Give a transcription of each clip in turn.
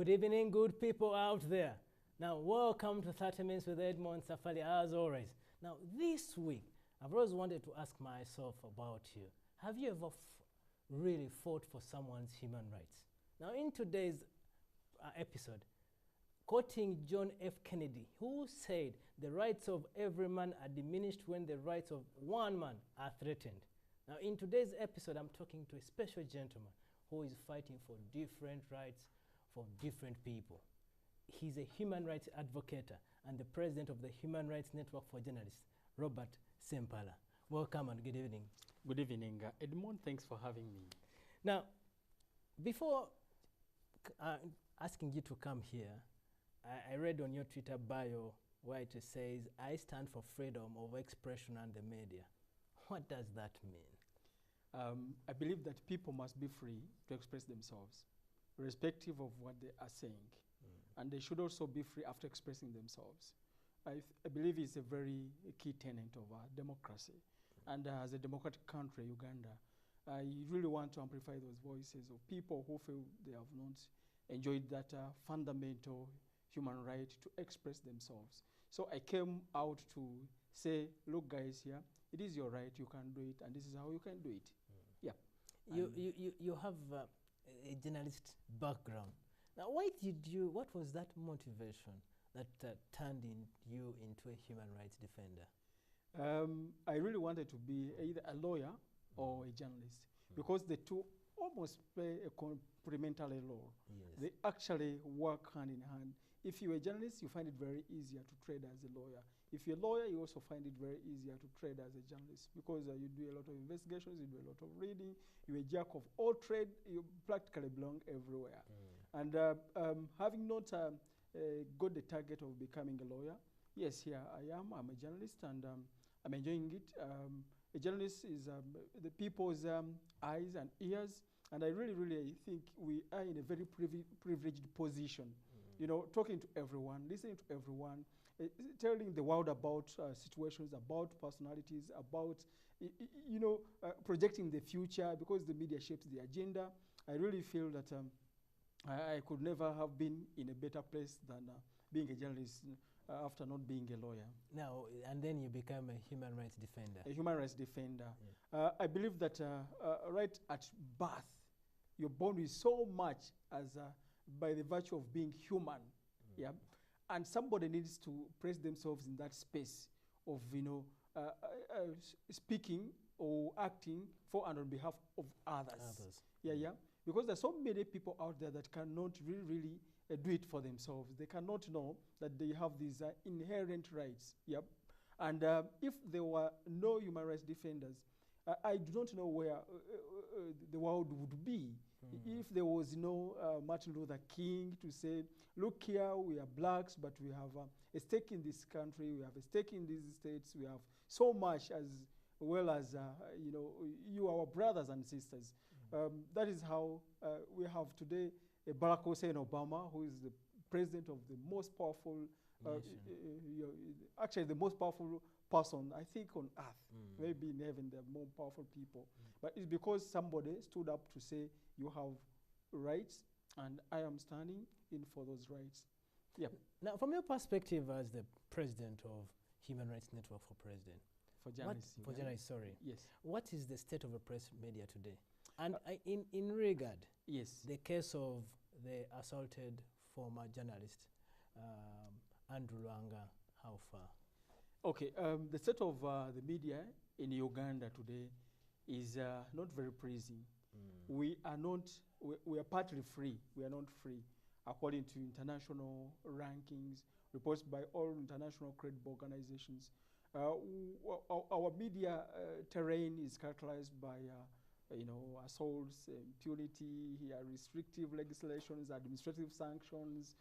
Good evening, good people out there. Now, welcome to 30 Minutes with Edmond Safari, as always. Now, this week, I've always wanted to ask myself about you. Have you ever really fought for someone's human rights? Now, in today's episode, quoting John F. Kennedy, who said, "The rights of every man are diminished when the rights of one man are threatened." Now, in today's episode, I'm talking to a special gentleman who is fighting for different rights for different people. He's a human rights advocate and the president of the Human Rights Network for Journalists, Robert Ssempala. Welcome and good evening. Good evening, Edmond. Thanks for having me. Now, before asking you to come here, I read on your Twitter bio where it says, "I stand for freedom of expression and the media." What does that mean? I believe that people must be free to express themselves, irrespective of what they are saying. And they should also be free after expressing themselves. I believe it's a very key tenet of our democracy. And as a democratic country, Uganda, I really want to amplify those voices of people who feel they have not enjoyed that fundamental human right to express themselves. So I came out to say, look guys here, it is your right, you can do it, and this is how you can do it. Yeah. You have a journalist background. Now, what was that motivation that turned you into a human rights defender? I really wanted to be either a lawyer or a journalist because the two almost play a complementary role. Yes. They actually work hand in hand. If you're a journalist, you find it very easier to trade as a lawyer. If you're a lawyer, you also find it very easier to trade as a journalist because you do a lot of investigations, you do a lot of reading, you're a jack of all trade, you practically belong everywhere. And having not got the target of becoming a lawyer, yes, here I am, I'm a journalist and I'm enjoying it. A journalist is the people's eyes and ears, and I really think we are in a very privileged position. You know, talking to everyone, listening to everyone, telling the world about situations, about personalities, about, projecting the future because the media shapes the agenda. I really feel that I could never have been in a better place than being a journalist after not being a lawyer. Now, and then you become a human rights defender. A human rights defender. Yeah. I believe that right at birth, you're born with so much as by the virtue of being human. Yeah. And somebody needs to place themselves in that space of, speaking or acting for and on behalf of others. Yeah. Because there's so many people out there that cannot really do it for themselves. They cannot know that they have these inherent rights. Yep. And if there were no human rights defenders, I do not know where the world would be. If there was no Martin Luther King to say, look here, we are blacks, but we have a stake in this country, we have a stake in these states, we have so much as well as, you are our brothers and sisters. That is how we have today Barack Hussein Obama, who is the president of the most powerful, actually the most powerful person, I think, on earth. Maybe in heaven there are more powerful people. But it's because somebody stood up to say, you have rights, and I am standing in for those rights. Yeah. Now, from your perspective as the president of Human Rights Network for President, for journalists, yes. What is the state of the press media today? And in regard, yes, the case of the assaulted former journalist, Andrew Lwanga, how far? Okay, the state of the media in Uganda today is not very pleasing. We are not, we are partly free. We are not free, according to international rankings, reports by all international credible organizations. Our media terrain is characterized by assaults, impunity, restrictive legislations, administrative sanctions.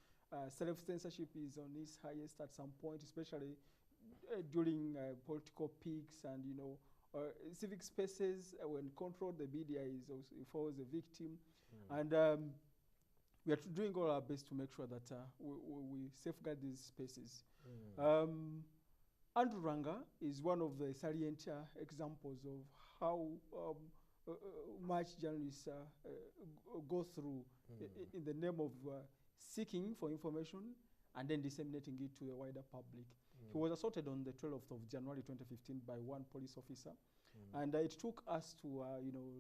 Self-censorship is on its highest at some point, especially during political peaks and, civic spaces. When controlled, the media is also falls a victim. And we are doing all our best to make sure that we safeguard these spaces. Andrew Lwanga is one of the salient examples of how much journalists go through in the name of seeking for information and then disseminating it to the wider public. He was assaulted on the 12th of January 2015 by one police officer. And it took us to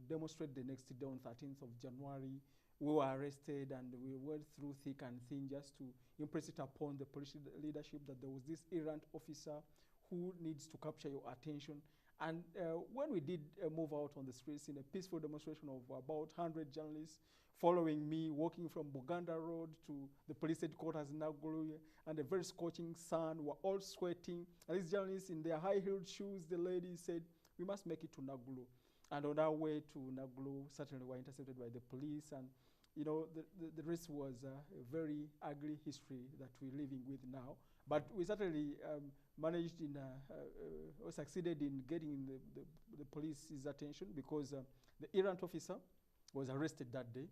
demonstrate the next day on 13th of January. We were arrested and we went through thick and thin just to impress it upon the police leadership that there was this errant officer who needs to capture your attention. And when we did move out on the streets in a peaceful demonstration of about 100 journalists following me, walking from Buganda Road to the police headquarters in Naguru, and a very scorching sun, were all sweating. And these journalists in their high-heeled shoes, the lady said, we must make it to Naguru. And on our way to Naguru, certainly we were intercepted by the police. And the rest was a very ugly history that we're living with now. But we certainly managed or succeeded in getting the police's attention, because the errant officer was arrested that day,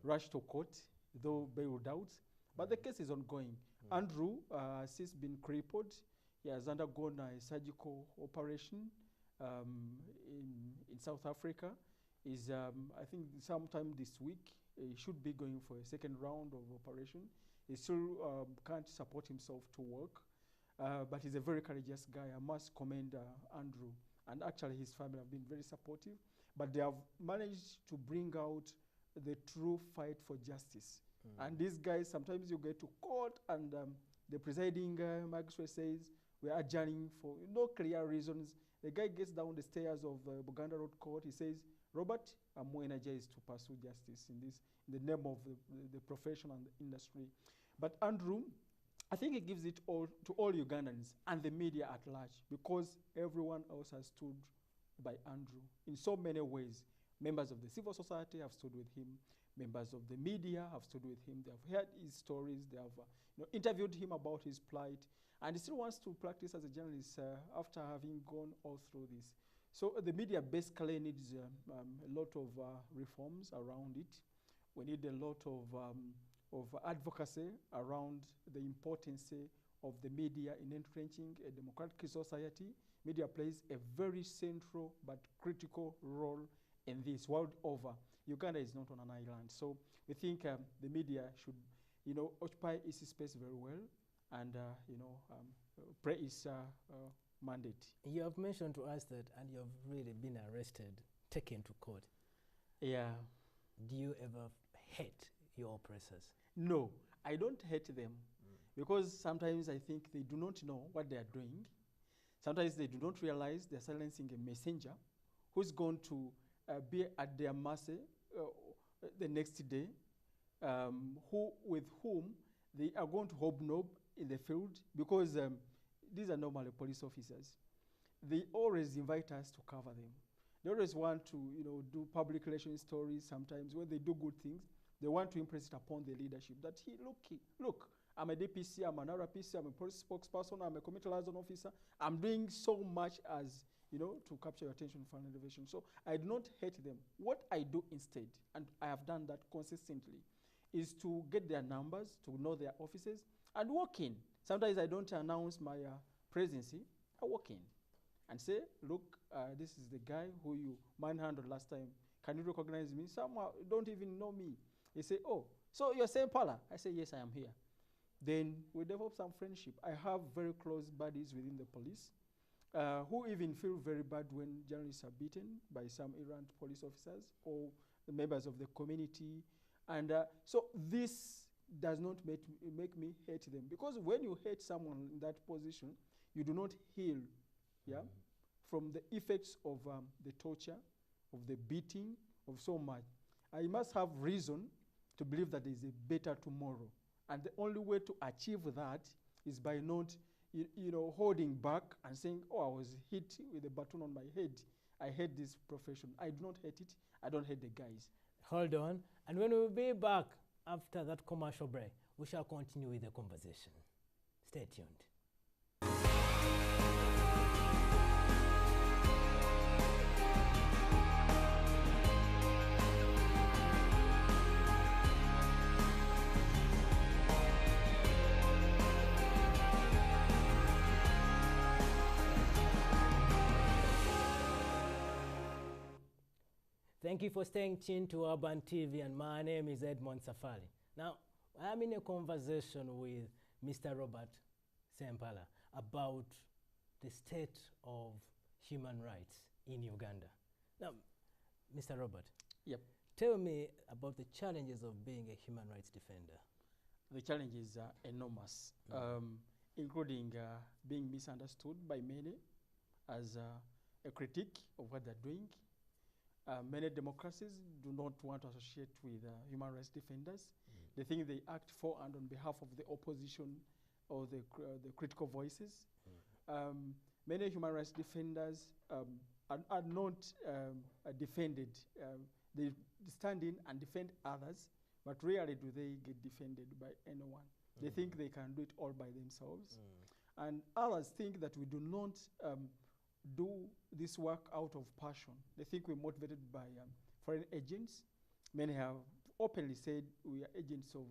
rushed to court, though bailed out. But the case is ongoing. Andrew has since been crippled. He has undergone a surgical operation in South Africa. I think sometime this week, he should be going for a second round of operation. He still can't support himself to work, but he's a very courageous guy. I must commend Andrew, and actually his family have been very supportive, but they have managed to bring out the true fight for justice. And these guys, sometimes you get to court and the presiding magistrate says, we are adjourning for no clear reasons. The guy gets down the stairs of Buganda Road Court. He says, Robert, I'm more energized to pursue justice in the name of the profession and the industry. But Andrew, I think it gives it all to all Ugandans and the media at large, because everyone else has stood by Andrew in so many ways. Members of the civil society have stood with him. Members of the media have stood with him. They have heard his stories. They have interviewed him about his plight. And he still wants to practice as a journalist after having gone all through this. So the media basically needs a lot of reforms around it. We need a lot of advocacy around the importance of the media in entrenching a democratic society. Media plays a very central but critical role in this world over. Uganda is not on an island. So we think the media should occupy its space very well and play its mandate. You have mentioned to us that, and you have really been arrested, taken to court. Yeah. Do you ever hate your oppressors? No, I don't hate them, because sometimes I think they do not know what they are doing. Sometimes they do not realize they're silencing a messenger who's going to be at their mercy the next day, with whom they are going to hobnob in the field, because these are normally police officers. They always invite us to cover them. They always want to do public relations stories. Sometimes when they do good things, they want to impress it upon the leadership that, look, I'm a DPC, I'm an RPC, I'm a police spokesperson, I'm a community liaison officer. I'm doing so much as to capture your attention for an elevation. So I do not hate them. What I do instead, and I have done that consistently, is to get their numbers, to know their offices, and walk in. Sometimes I don't announce my presidency. I walk in and say, look, this is the guy who you manhandled last time. Can you recognize me? Some don't even know me. They say, oh, so you're Ssempala? I say, yes, I am here. Then we develop some friendship. I have very close buddies within the police who even feel very bad when journalists are beaten by some errant police officers or the members of the community. And so this does not make me hate them, because when you hate someone in that position, you do not heal from the effects of the torture, of the beating, of so much. I must have reason to believe that there is a better tomorrow. And the only way to achieve that is by not holding back and saying, oh, I was hit with a baton on my head. I hate this profession. I do not hate it. I don't hate the guys. Hold on. And when we'll be back after that commercial break, we shall continue with the conversation. Stay tuned. Thank you for staying tuned to Urban TV, and my name is Edmond Safari. Now, I'm in a conversation with Mr. Robert Ssempala about the state of human rights in Uganda. Now, Mr. Robert, Yep. tell me about the challenges of being a human rights defender. The challenges are enormous, including being misunderstood by many as a critique of what they're doing. Many democracies do not want to associate with human rights defenders. They think they act for and on behalf of the opposition or the critical voices. Many human rights defenders are not defended. They stand in and defend others, but rarely do they get defended by anyone. They think they can do it all by themselves. And others think that we do not do this work out of passion. They think we're motivated by foreign agents. Many have openly said we are agents of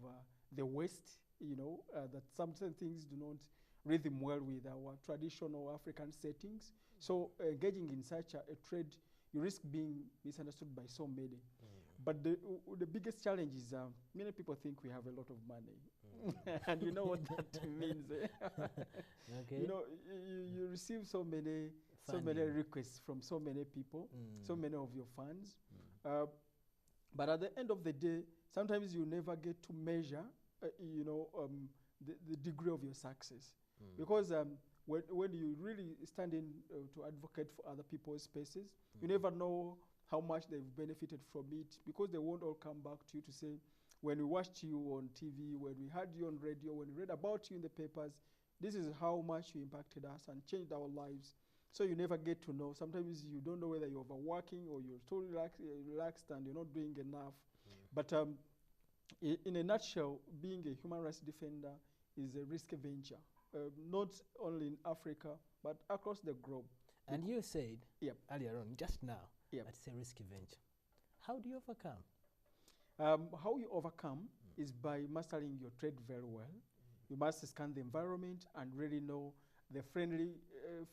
the West, that some certain things do not rhythm well with our traditional African settings. So engaging in such a trade, you risk being misunderstood by so many. But the biggest challenge is many people think we have a lot of money. And you know what that means. Okay. You receive so many requests from so many people, so many of your fans. But at the end of the day, sometimes you never get to measure, the degree of your success. Because when you really stand in to advocate for other people's spaces, you never know how much they've benefited from it, because they won't all come back to you to say, when we watched you on TV, when we heard you on radio, when we read about you in the papers, this is how much you impacted us and changed our lives. So you never get to know. Sometimes you don't know whether you're overworking or you're too relaxed and you're not doing enough. But in a nutshell, being a human rights defender is a risky venture, not only in Africa, but across the globe. And you said Yep. earlier on, just now, Yep. that's a risky venture. How do you overcome? How you overcome is by mastering your trade very well. You must scan the environment and really know the friendly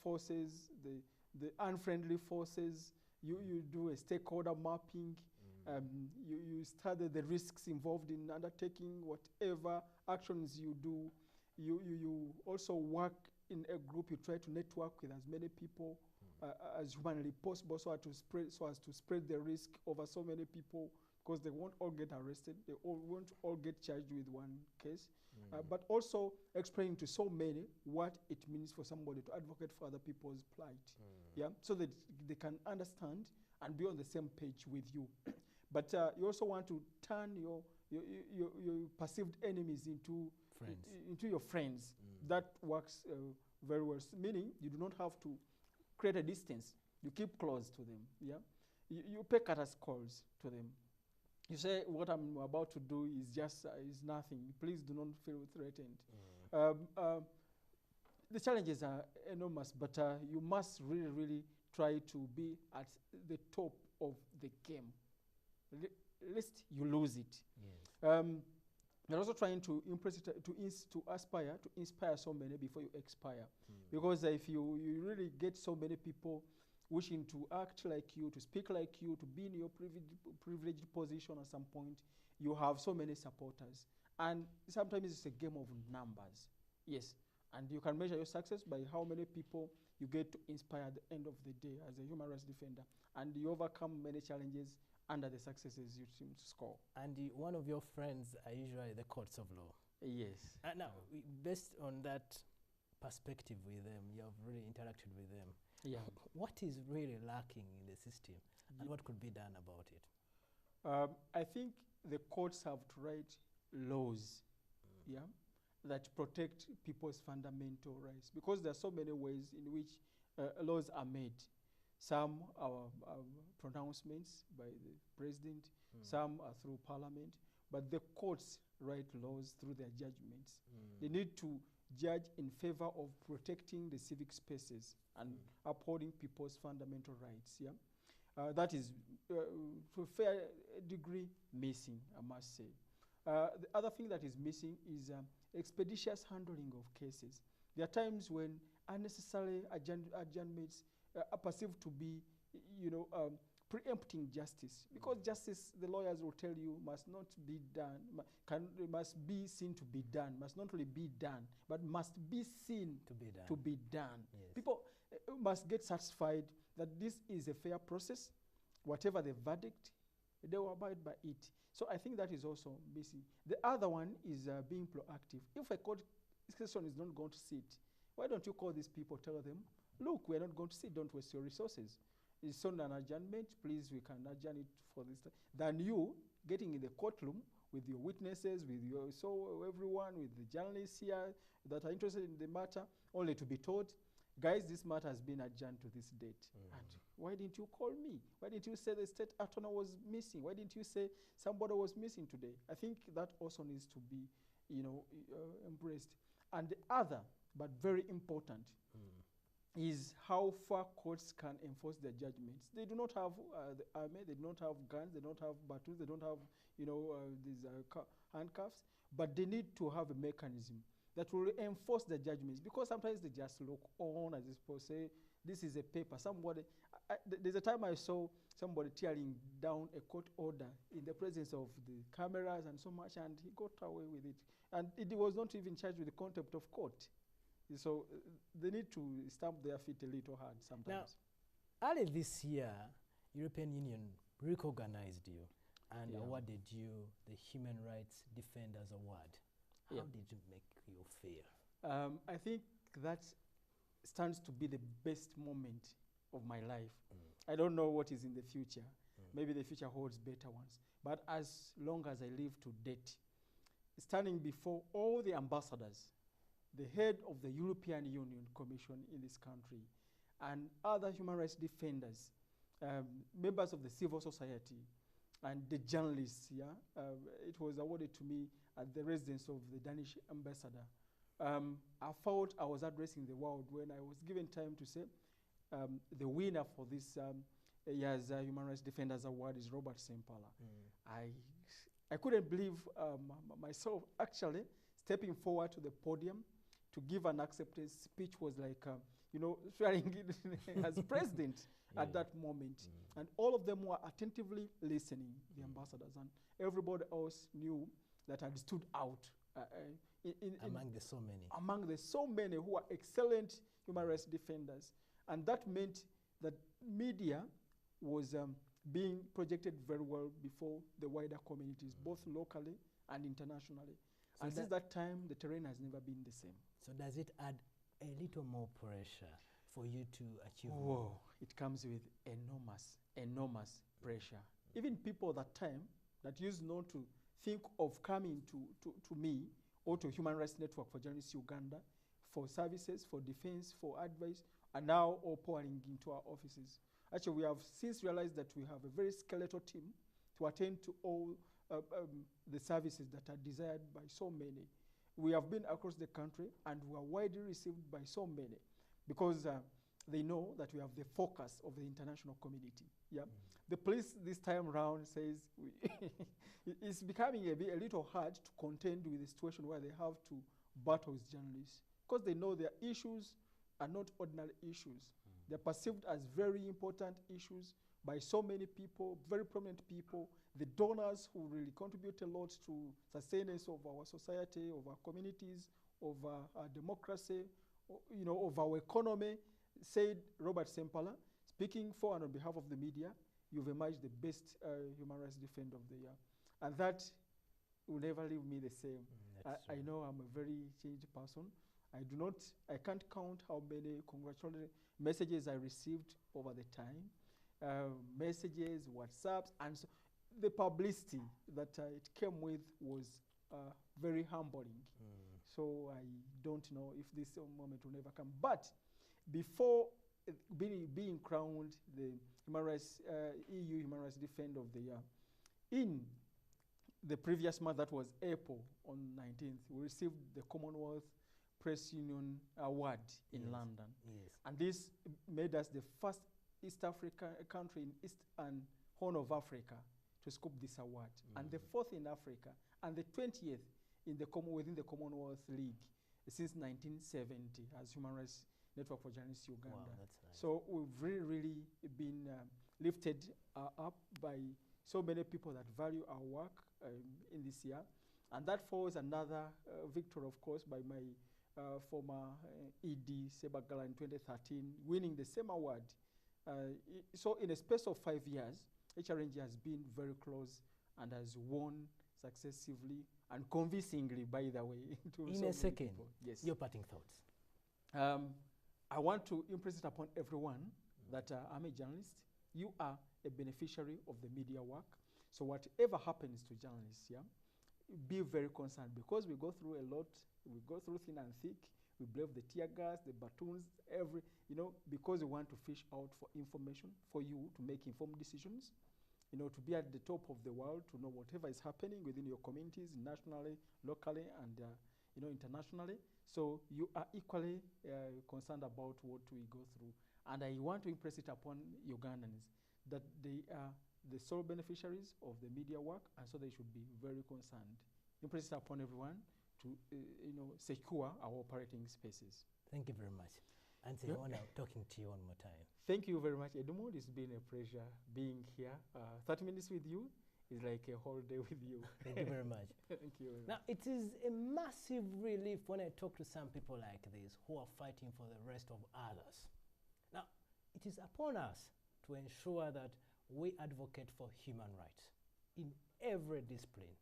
forces, the unfriendly forces. You do a stakeholder mapping. You study the risks involved in undertaking whatever actions you do. You also work in a group. You try to network with as many people as humanly possible, so as to spread the risk over so many people, because they won't all get arrested. They won't all get charged with one case. But also explaining to so many what it means for somebody to advocate for other people's plight. Yeah, so that they can understand and be on the same page with you. But you also want to turn your perceived enemies into your friends. That works very well. Meaning you do not have to create a distance. You keep close to them. Yeah, you pay courtesy calls to them. You say, what I'm about to do is just is nothing. Please do not feel threatened. The challenges are enormous, but you must really, really try to be at the top of the game. Lest you lose it. Yes. You're also trying to aspire to inspire so many before you expire. Because if you really get so many people wishing to act like you, to speak like you, to be in your privileged position at some point, you have so many supporters. And sometimes it's a game of numbers. Yes. And you can measure your success by how many people you get to inspire at the end of the day as a human rights defender. And you overcome many challenges under the successes you seem to score. And one of your friends are usually the courts of law. Yes. Now, based on that perspective with them, you have really interacted with them. Yeah. What is really lacking in the system, and what could be done about it? I think the courts have to write laws, that protect people's fundamental rights, because there are so many ways in which laws are made. Some are pronouncements by the president, some are through parliament, but the courts write laws through their judgments. They need to judge in favor of protecting the civic spaces and upholding people's fundamental rights. Yeah, that is to a fair degree missing, I must say. The other thing that is missing is expeditious handling of cases. There are times when unnecessary adjournments are perceived to be, preempting justice, because justice, the lawyers will tell you, must not be done, must be seen to be done, must not only be done, but must be seen To be done. to be done. Yes. People must get satisfied that this is a fair process. Whatever the verdict, they will abide by it. So I think that is also missing. The other one is being proactive. If a court session is not going to sit, why don't you call these people, tell them, look, we're not going to sit, don't waste your resources. It's on an adjournment, please, we can adjourn it for this time. Than you getting in the courtroom with your witnesses, with your everyone, with the journalists here that are interested in the matter, only to be told, guys, this matter has been adjourned to this date. And why didn't you call me? Why didn't you say the state attorney was missing? Why didn't you say somebody was missing today? I think that also needs to be, embraced. And the other, but very important, is how far courts can enforce their judgments. They do not have the army, they do not have guns, they don't have batons, they don't have these handcuffs, but they need to have a mechanism that will enforce the judgments, because sometimes they just look on, as supposed to say, this is a paper. Somebody, there's a time I saw somebody tearing down a court order in the presence of the cameras and so much, and he got away with it. And it was not even charged with the contempt of court. So they need to stamp their feet a little hard sometimes. Now, early this year, European Union recognized you and awarded you the Human Rights Defenders Award. How did it make you feel? I think that stands to be the best moment of my life. I don't know what is in the future. Maybe the future holds better ones. But as long as I live to date, standing before all the ambassadors, the head of the European Union Commission in this country, and other human rights defenders, members of the civil society, and the journalists, it was awarded to me at the residence of the Danish ambassador. I felt I was addressing the world when I was given time to say the winner for this year's Human Rights Defenders Award is Robert Ssempala. I couldn't believe myself actually stepping forward to the podium to give an acceptance speech. Was like, swearing in as president at that moment. And all of them were attentively listening, the ambassadors, and everybody else knew that I stood out among the so many. Among the so many who are excellent human rights defenders. And that meant that media was being projected very well before the wider communities, both locally and internationally. So and since that time, the terrain has never been the same. So does it add a little more pressure for you to achieve more? more? It comes with enormous pressure. Even people that time that used not to think of coming to me or to Human Rights Network for Journalists Uganda for services, for defense, for advice, are now all pouring into our offices. Actually, we have since realized that we have a very skeletal team to attend to all the services that are desired by so many. We have been across the country and we are widely received by so many because they know that we have the focus of the international community. The police this time around says it's becoming a little hard to contend with a situation where they have to battle with journalists because they know their issues are not ordinary issues. They're perceived as very important issues by so many people, very prominent people, the donors who really contribute a lot to sustenance of our society, of our communities, of our democracy, of our economy. Said Robert Ssempala, speaking for and on behalf of the media, you've emerged the best human rights defender of the year. And that will never leave me the same. I know I'm a very changed person. I can't count how many congratulatory messages I received over the time. Messages, WhatsApps, and so the publicity that it came with was very humbling. So I don't know if this moment will never come. But before being crowned the EU Human Rights Defender of the Year, in the previous month, that was April on 19th, we received the Commonwealth Press Union Award in London. And this made us the first East African country in East and Horn of Africa to scoop this award, and the 4th in Africa, and the 20th within the Commonwealth League since 1970 as Human Rights Network for Journalists Uganda. Wow, that's nice. So we've really been lifted up by so many people that value our work in this year. And that follows another victory, of course, by my former ED, Sebagala, in 2013, winning the same award. So in a space of 5 years, HRNG has been very close and has won successively and convincingly, by the way. In a second, yes. Your parting thoughts. I want to impress it upon everyone that I'm a journalist. You are a beneficiary of the media work. So whatever happens to journalists, yeah, be very concerned, because we go through a lot. We go through thin and thick. We brave the tear gas, the batons, because we want to fish out for information for you to make informed decisions, to be at the top of the world, to know whatever is happening within your communities, nationally, locally, and internationally. So you are equally concerned about what we go through. And I want to impress it upon Ugandans that they are the sole beneficiaries of the media work, and so they should be very concerned. Impress it upon everyone to secure our operating spaces. Thank you very much. And it's an honor talking to you one more time. Thank you very much, Edmond. It's been a pleasure being here. 30 minutes with you is like a whole day with you. Thank you very much. Thank you very now, much. it is a massive relief when I talk to some people like this who are fighting for the rest of others. Now, it is upon us to ensure that we advocate for human rights in every discipline.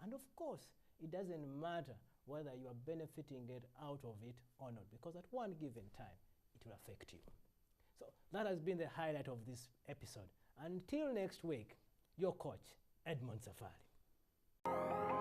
And of course, it doesn't matter whether you are benefiting it out of it or not, because at one given time, it will affect you. So that has been the highlight of this episode. Until next week, your coach, Edmond Ssempala.